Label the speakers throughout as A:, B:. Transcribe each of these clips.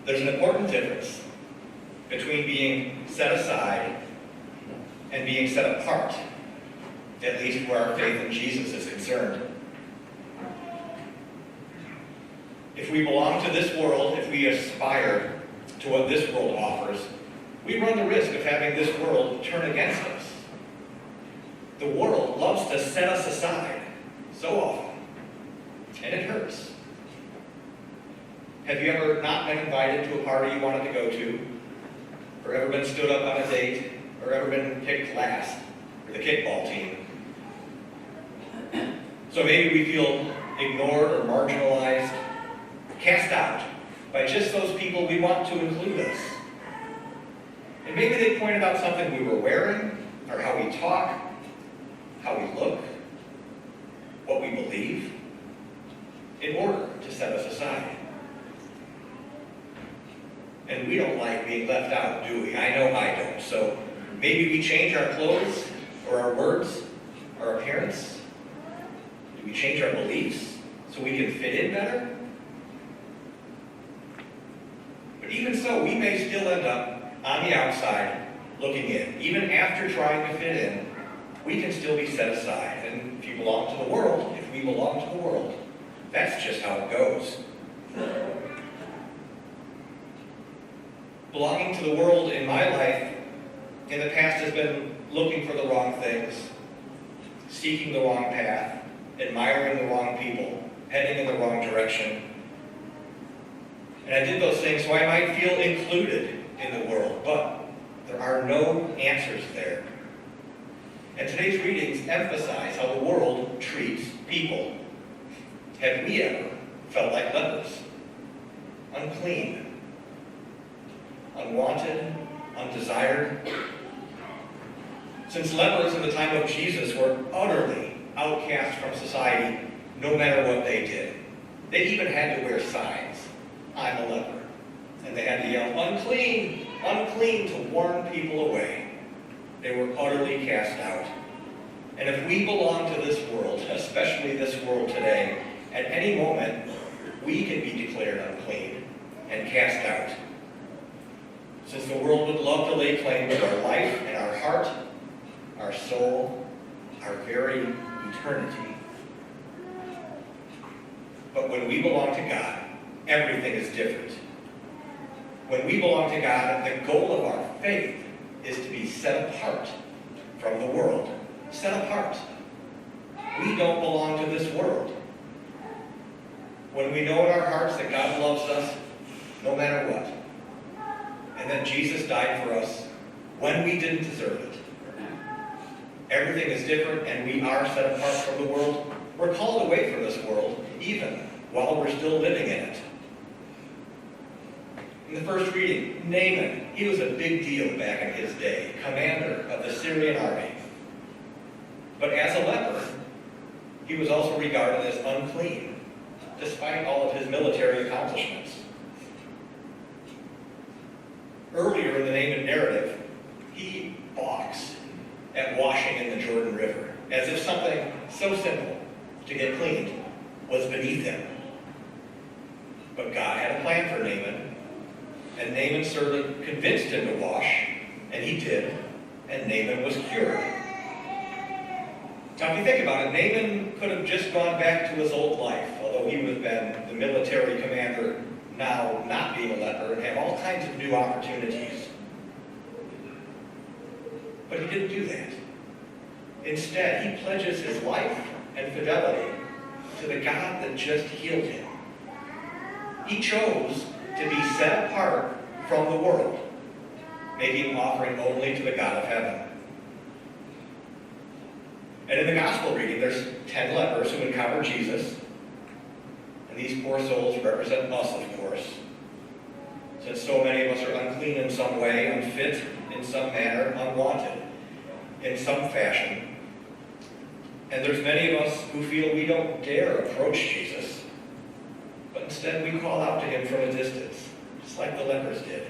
A: There's an important difference between being set aside and being set apart, at least where our faith in Jesus is concerned. If we belong to this world, if we aspire to what this world offers, we run the risk of having this world turn against us. The world loves to set us aside so often, and it hurts. Have you ever not been invited to a party you wanted to go to, or ever been stood up on a date, or ever been picked last for the kickball team? So maybe we feel ignored or marginalized, cast out by just those people we want to include us. And maybe they pointed out something we were wearing, or how we talk, how we look, what we believe, in order to set us aside. And we don't like being left out, do we? I know I don't. So maybe we change our clothes, or our words, our appearance. Do we change our beliefs so we can fit in better? But even so, we may still end up on the outside looking in. Even after trying to fit in, we can still be set aside. And if you belong to the world, if we belong to the world, that's just how it goes. Belonging to the world in my life in the past has been looking for the wrong things, seeking the wrong path, admiring the wrong people, heading in the wrong direction. And I did those things so I might feel included in the world, but there are no answers there. And today's readings emphasize how the world treats people. Have we ever felt like lepers? Unclean, unwanted, undesired? Since lepers in the time of Jesus were utterly outcast from society, no matter what they did, they even had to wear signs, "I'm a leper." And they had to yell, "Unclean, unclean," to warn people away. They were utterly cast out. And if we belong to this world, especially this world today, at any moment, we can be declared unclean and cast out. Since the world would love to lay claim to our life and our heart, our soul, our very eternity. But when we belong to God, everything is different. When we belong to God, the goal of our faith is to be set apart from the world. Set apart. We don't belong to this world. When we know in our hearts that God loves us no matter what, and that Jesus died for us when we didn't deserve it, everything is different and we are set apart from the world. We're called away from this world even while we're still living in it. In the first reading, Naaman, he was a big deal back in his day, commander of the Syrian army. But as a leper, he was also regarded as unclean, despite all of his military accomplishments. Earlier in the Naaman narrative, he balks at washing in the Jordan River, as if something so simple to get cleaned was beneath him. But God had a plan for Naaman, and Naaman's servant convinced him to wash, and he did, and Naaman was cured. Now, if you think about it, Naaman could have just gone back to his old life, although he would have been the military commander, now not being a leper, and have all kinds of new opportunities. But he didn't do that. Instead, he pledges his life and fidelity to the God that just healed him. He chose to be set apart from the world, making an offering only to the God of heaven. And in the gospel reading, there's 10 lepers who encounter Jesus. And these poor souls represent us, of course. Since so many of us are unclean in some way, unfit in some manner, unwanted in some fashion. And there's many of us who feel we don't dare approach Jesus, but instead we call out to him from a distance, just like the lepers did.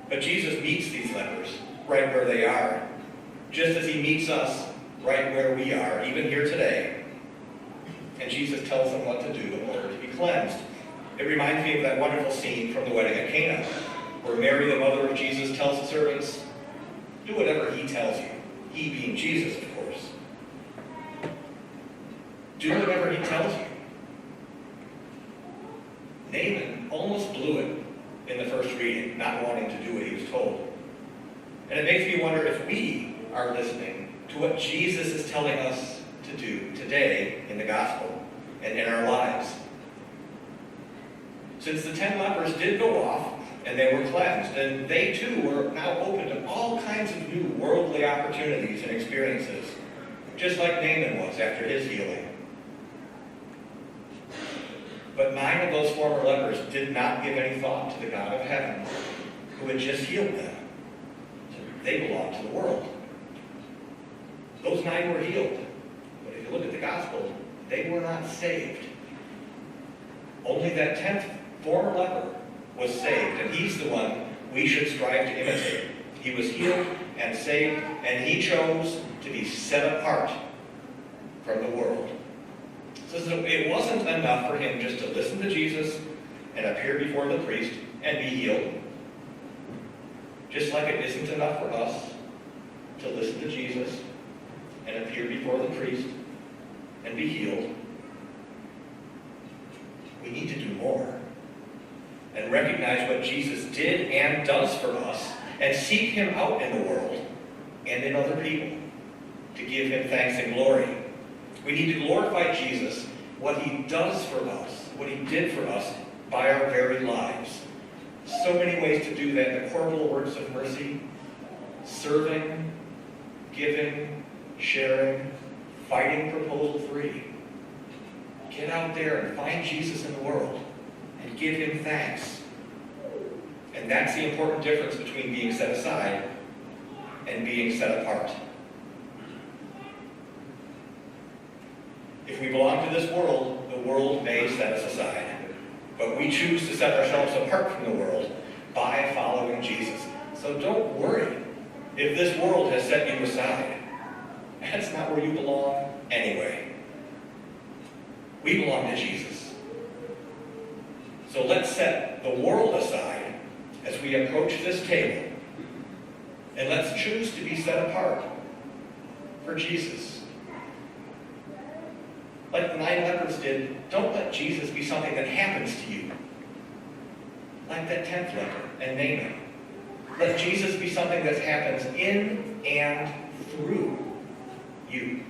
A: But Jesus meets these lepers right where they are, just as he meets us right where we are, even here today. And Jesus tells them what to do in order to be cleansed. It reminds me of that wonderful scene from the wedding at Cana, where Mary, the mother of Jesus, tells the servants, do whatever he tells you. He being Jesus, of course. Do whatever he tells you. Naaman almost blew it in the first reading, not wanting to do what he was told. And it makes me wonder if we are listening to what Jesus is telling us to do today in the gospel and in our lives. Since the 10 lepers did go off and they were cleansed, and they too were now open to all kinds of new worldly opportunities and experiences, just like Naaman was after his healing. But 9 of those former lepers did not give any thought to the God of heaven who had just healed them. So they belonged to the world. Those 9 were healed. But if you look at the gospel, they were not saved. Only that 10th former leper was saved, and he's the one we should strive to imitate. He was healed and saved, and he chose to be set apart from the world. So it wasn't enough for him just to listen to Jesus and appear before the priest and be healed. Just like it isn't enough for us to listen to Jesus and appear before the priest and be healed. We need to do more and recognize what Jesus did and does for us and seek him out in the world and in other people to give him thanks and glory. We need to glorify Jesus, what he does for us, what he did for us by our very lives. So many ways to do that. The corporal works of mercy, serving, giving, sharing, fighting proposal 3. Get out there and find Jesus in the world and give him thanks. And that's the important difference between being set aside and being set apart. If we belong to this world, the world may set us aside. But we choose to set ourselves apart from the world by following Jesus. So don't worry if this world has set you aside. That's not where you belong anyway. We belong to Jesus. So let's set the world aside as we approach this table. And let's choose to be set apart for Jesus. Like the 9 lepers did, don't let Jesus be something that happens to you. Like that 10th leper and Naaman. Let Jesus be something that happens in and through you.